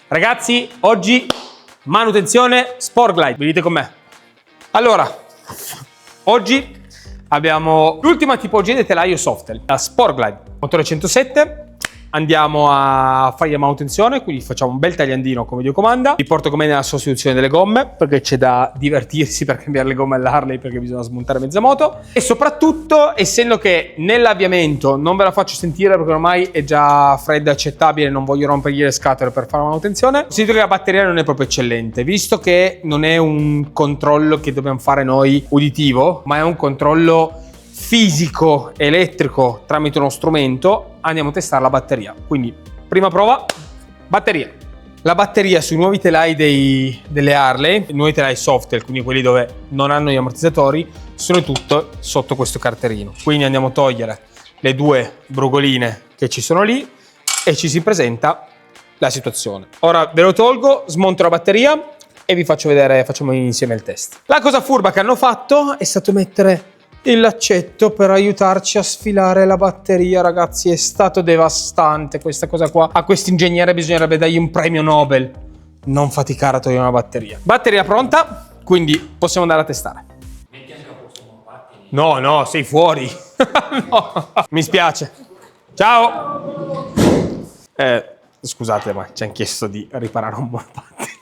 Ragazzi, oggi manutenzione Sportglide, venite con me. Allora, oggi abbiamo l'ultima tipologia di telaio Softail, la Sportglide, motore 107. Andiamo a fare la manutenzione, quindi facciamo un bel tagliandino come Dio comanda. Vi porto con me nella sostituzione delle gomme, perché c'è da divertirsi per cambiare le gomme all'Harley, perché bisogna smontare mezza moto. E soprattutto, essendo che nell'avviamento non ve la faccio sentire perché ormai è già fredda e accettabile, non voglio rompergli le scatole per fare la manutenzione, sento che la batteria non è proprio eccellente, visto che non è un controllo che dobbiamo fare noi uditivo, ma è un controllo fisico, elettrico tramite uno strumento. Andiamo a testare la batteria. Quindi, prima prova, batteria. La batteria sui nuovi telai delle Harley, i nuovi telai Softail, quindi quelli dove non hanno gli ammortizzatori, sono tutto sotto questo carterino. Quindi andiamo a togliere le due brugoline che ci sono lì e ci si presenta la situazione. Ora ve lo tolgo, smonto la batteria e vi faccio vedere, facciamo insieme il test. La cosa furba che hanno fatto è stato mettere il laccetto per aiutarci a sfilare la batteria. Ragazzi, è stato devastante questa cosa qua. A questo ingegnere bisognerebbe dargli un premio Nobel. Non faticare a togliere una batteria. Batteria pronta, quindi possiamo andare a testare. No, sei fuori. No, mi spiace. Ciao. Scusate, ma ci hanno chiesto di riparare un monopattino.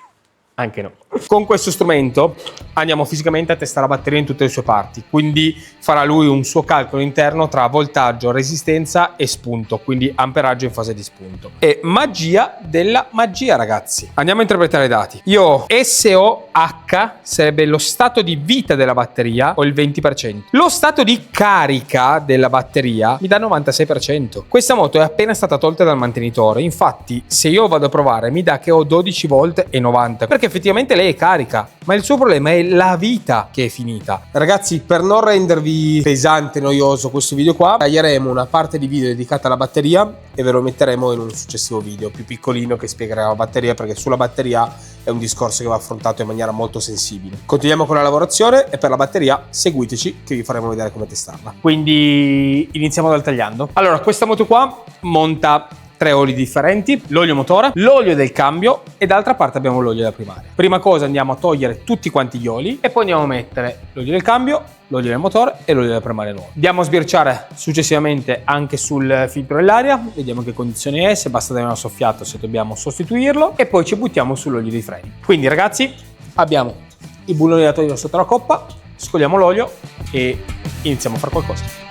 Anche no. Con questo strumento andiamo fisicamente a testare la batteria in tutte le sue parti, quindi farà lui un suo calcolo interno tra voltaggio, resistenza e spunto, quindi amperaggio in fase di spunto. E magia della magia, ragazzi. Andiamo a interpretare i dati. Io SOH sarebbe lo stato di vita della batteria, o il 20%. Lo stato di carica della batteria mi dà il 96%. Questa moto è appena stata tolta dal mantenitore, infatti se io vado a provare mi dà che ho 12 volt e 90, perché effettivamente lei è carica, ma il suo problema è la vita che è finita. Ragazzi, per non rendervi pesante e noioso questo video qua, taglieremo una parte di video dedicata alla batteria e ve lo metteremo in un successivo video più piccolino che spiegherà la batteria, perché sulla batteria è un discorso che va affrontato in maniera molto sensibile. Continuiamo con la lavorazione e per la batteria seguiteci che vi faremo vedere come testarla. Quindi iniziamo dal tagliando. Allora, questa moto qua monta 3 oli differenti, l'olio motore, l'olio del cambio e d'altra parte abbiamo l'olio della primaria. Prima cosa andiamo a togliere tutti quanti gli oli e poi andiamo a mettere l'olio del cambio, l'olio del motore e l'olio della primaria nuova. Andiamo a sbirciare successivamente anche sul filtro dell'aria, vediamo che condizioni è, se basta dare una soffiata, se dobbiamo sostituirlo, e poi ci buttiamo sull'olio dei freni. Quindi ragazzi, abbiamo i bulloni da togliere sotto la coppa, scogliamo l'olio e iniziamo a fare qualcosa.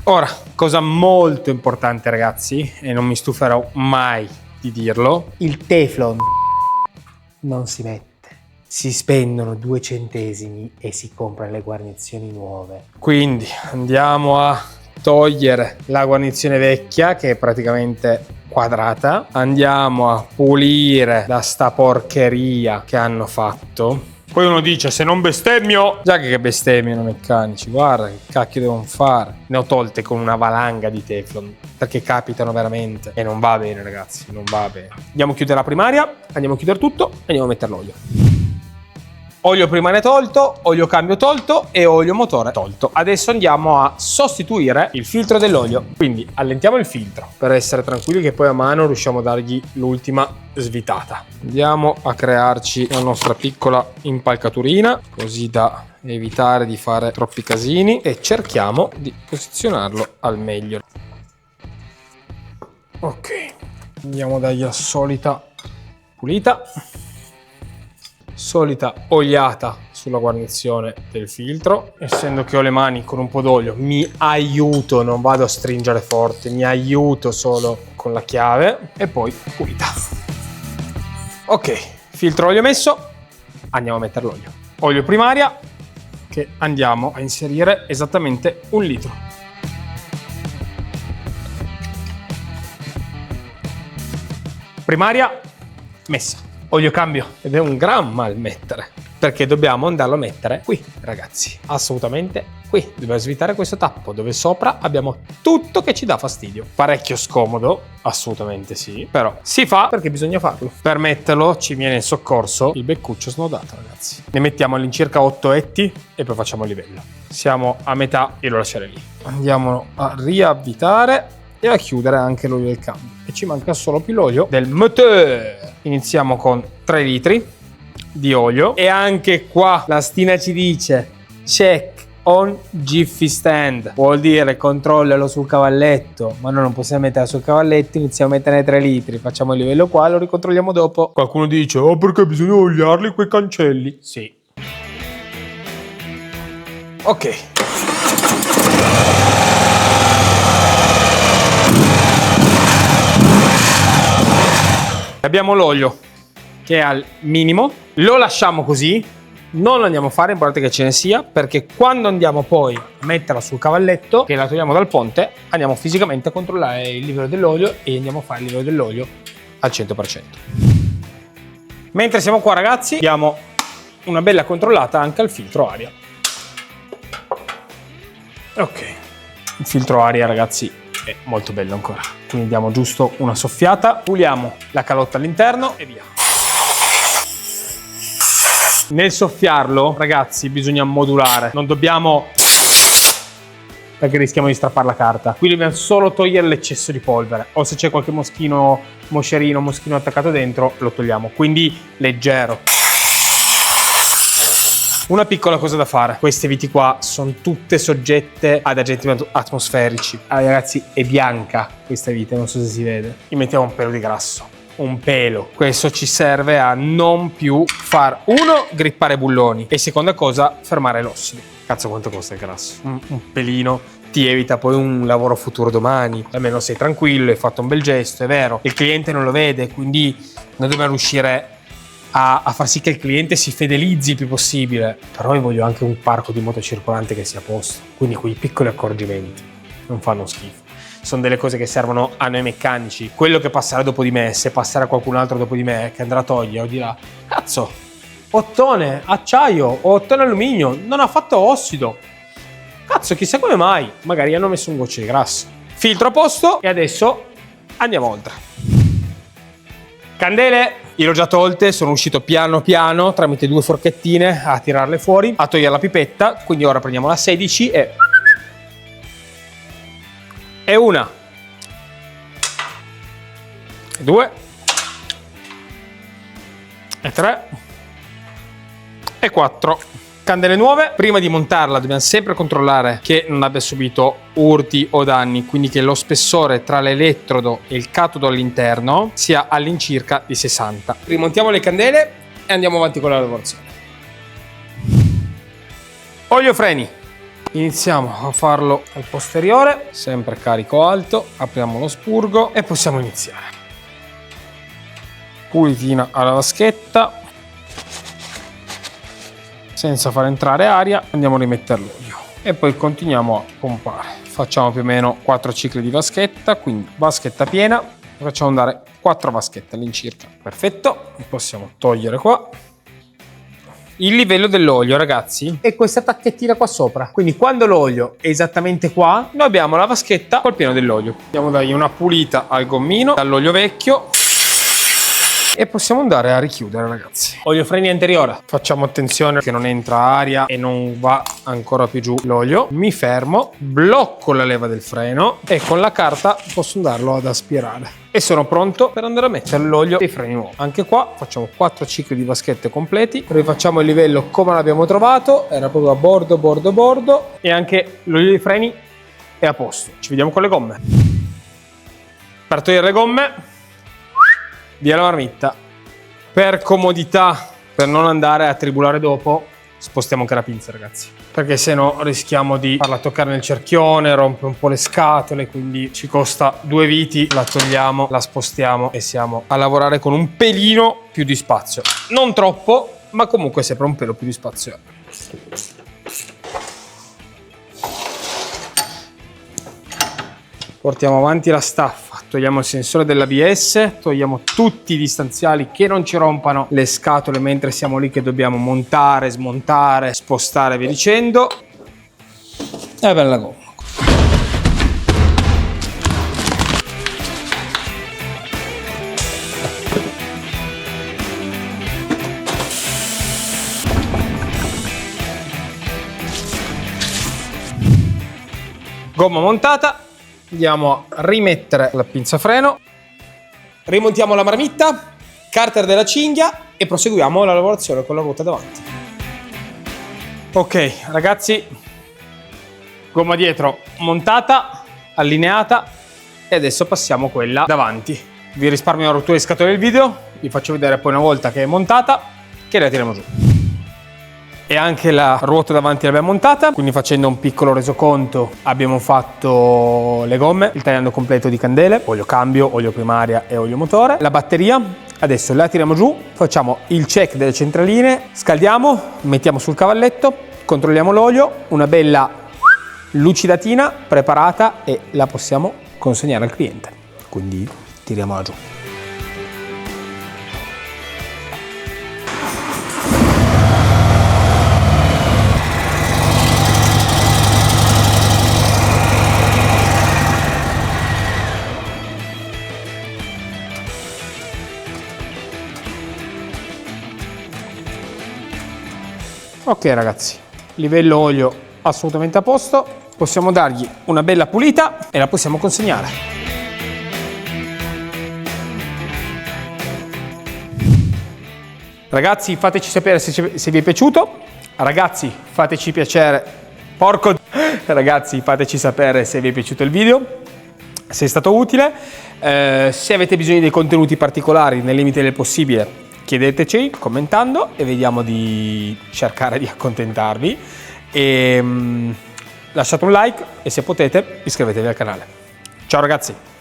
Ora, cosa molto importante ragazzi, e non mi stuferò mai di dirlo, il Teflon non si mette. Si spendono 2 centesimi e si comprano le guarnizioni nuove. Quindi andiamo a togliere la guarnizione vecchia, che è praticamente quadrata. Andiamo a pulire da sta porcheria che hanno fatto. Poi uno dice, se non bestemmio, già che bestemmiano meccanici, guarda che cacchio devono fare. Ne ho tolte con una valanga di Teflon, perché capitano veramente. E non va bene ragazzi, non va bene. Andiamo a chiudere la primaria, andiamo a chiudere tutto e andiamo a mettere l'olio. Olio primaria tolto, olio cambio tolto e olio motore tolto. Adesso andiamo a sostituire il filtro dell'olio. Quindi allentiamo il filtro per essere tranquilli che poi a mano riusciamo a dargli l'ultima svitata. Andiamo a crearci la nostra piccola impalcaturina così da evitare di fare troppi casini e cerchiamo di posizionarlo al meglio. Ok, andiamo a dargli la solita pulita. Solita oliata sulla guarnizione del filtro. Essendo che ho le mani con un po' d'olio mi aiuto, non vado a stringere forte, mi aiuto solo con la chiave e poi pulita. Ok, filtro olio messo, andiamo a mettere l'olio. Olio primaria che andiamo a inserire esattamente 1 litro. Primaria messa. Olio cambio, ed è un gran mal mettere, perché dobbiamo andarlo a mettere qui ragazzi, assolutamente qui. Dobbiamo svitare questo tappo dove sopra abbiamo tutto che ci dà fastidio. Parecchio scomodo, assolutamente sì, però si fa perché bisogna farlo. Per metterlo ci viene in soccorso il beccuccio snodato ragazzi. Ne mettiamo all'incirca 8 etti e poi facciamo il livello. Siamo a metà e lo lascerei lì. Andiamo a riavvitare e a chiudere anche l'olio del cambio. E ci manca solo più l'olio del moteur. Iniziamo con 3 litri di olio e anche qua la stina ci dice check on Jiffy stand, vuol dire controllalo sul cavalletto, ma noi non possiamo mettere sul cavalletto, iniziamo a mettere 3 litri, facciamo il livello qua, lo ricontrolliamo dopo. Qualcuno dice oh perché bisogna oliarli quei cancelli? Sì. Ok. Abbiamo l'olio che è al minimo, lo lasciamo così, non lo andiamo a fare, è importante che ce ne sia, perché quando andiamo poi a metterla sul cavalletto, che la togliamo dal ponte, andiamo fisicamente a controllare il livello dell'olio e andiamo a fare il livello dell'olio al 100%. Mentre siamo qua ragazzi, diamo una bella controllata anche al filtro aria. Ok, il filtro aria ragazzi è molto bello ancora, quindi diamo giusto una soffiata, puliamo la calotta all'interno e via. Nel soffiarlo ragazzi bisogna modulare, non dobbiamo, perché rischiamo di strappare la carta, qui dobbiamo solo togliere l'eccesso di polvere, o se c'è qualche moschino, moscerino, moschino attaccato dentro lo togliamo, quindi leggero. Una piccola cosa da fare, queste viti qua sono tutte soggette ad agenti atmosferici. Allora, ragazzi, è bianca questa vite, non so se si vede. Gli mettiamo un pelo di grasso, un pelo. Questo ci serve a non più far, uno, grippare bulloni e seconda cosa, fermare l'ossido. Cazzo quanto costa il grasso? Un pelino ti evita poi un lavoro futuro domani. Almeno sei tranquillo, hai fatto un bel gesto, è vero. Il cliente non lo vede, quindi noi dobbiamo riuscire a far sì che il cliente si fedelizzi il più possibile. Però io voglio anche un parco di moto circolante che sia a posto, quindi quei piccoli accorgimenti non fanno schifo, sono delle cose che servono a noi meccanici. Quello che passerà dopo di me, se passerà qualcun altro dopo di me che andrà a togliere o dirà cazzo, ottone acciaio o ottone alluminio non ha fatto ossido, cazzo chissà come mai, magari hanno messo un goccio di grasso. Filtro a posto e adesso andiamo oltre. Candele io l'ho già tolte, sono uscito piano piano tramite 2 forchettine a tirarle fuori, a togliere la pipetta, quindi ora prendiamo la 16 e una, e 2, e 3, e 4. Candele nuove, prima di montarla dobbiamo sempre controllare che non abbia subito urti o danni, quindi che lo spessore tra l'elettrodo e il catodo all'interno sia all'incirca di 60. Rimontiamo le candele e andiamo avanti con la lavorazione. Olio freni. Iniziamo a farlo al posteriore, sempre carico alto, apriamo lo spurgo e possiamo iniziare. Pulitina alla vaschetta. Senza far entrare aria andiamo a rimettere l'olio e poi continuiamo a pompare. Facciamo più o meno 4 cicli di vaschetta, quindi vaschetta piena, facciamo andare 4 vaschette all'incirca. Perfetto, possiamo togliere qua. Il livello dell'olio ragazzi è questa tacchettina qua sopra, quindi quando l'olio è esattamente qua noi abbiamo la vaschetta col pieno dell'olio. Andiamo a dargli una pulita al gommino dall'olio vecchio e possiamo andare a richiudere ragazzi. Olio freni anteriore, facciamo attenzione che non entra aria e non va ancora più giù l'olio. Mi fermo, blocco la leva del freno e con la carta posso andarlo ad aspirare e sono pronto per andare a mettere l'olio dei freni nuovi. Anche qua facciamo 4 cicli di vaschette completi, rifacciamo il livello come l'abbiamo trovato, era proprio a bordo e anche l'olio dei freni è a posto. Ci vediamo con le gomme. Per togliere le gomme via la marmitta. Per comodità, per non andare a tribulare dopo, spostiamo anche la pinza ragazzi, perché se no rischiamo di farla toccare nel cerchione, rompe un po' le scatole, quindi ci costa 2 viti, la togliamo, la spostiamo e siamo a lavorare con un pelino più di spazio, non troppo ma comunque sempre un pelo più di spazio. Portiamo avanti la staffa, togliamo il sensore dell'ABS, togliamo tutti i distanziali che non ci rompano le scatole mentre siamo lì che dobbiamo montare, smontare, spostare e via dicendo. E bella gomma. Gomma montata. andiamo a rimettere la pinza freno, rimontiamo la marmitta, carter della cinghia e proseguiamo la lavorazione con la ruota davanti. Ok ragazzi, gomma dietro montata, allineata e adesso passiamo quella davanti. Vi risparmio la rottura di scatole del video, vi faccio vedere poi una volta che è montata che la tiriamo giù. E anche la ruota davanti l'abbiamo montata, quindi facendo un piccolo resoconto abbiamo fatto le gomme, il tagliando completo di candele, olio cambio, olio primaria e olio motore, la batteria. Adesso la tiriamo giù, facciamo il check delle centraline, scaldiamo, mettiamo sul cavalletto, controlliamo l'olio, una bella lucidatina preparata e la possiamo consegnare al cliente. Quindi tiriamola giù. Ok ragazzi, livello olio assolutamente a posto, possiamo dargli una bella pulita e la possiamo consegnare. Ragazzi fateci sapere se vi è piaciuto, ragazzi fateci piacere, ragazzi fateci sapere se vi è piaciuto il video, se è stato utile, se avete bisogno di contenuti particolari nel limite del possibile chiedeteci commentando e vediamo di cercare di accontentarvi e lasciate un like e se potete iscrivetevi al canale. Ciao ragazzi!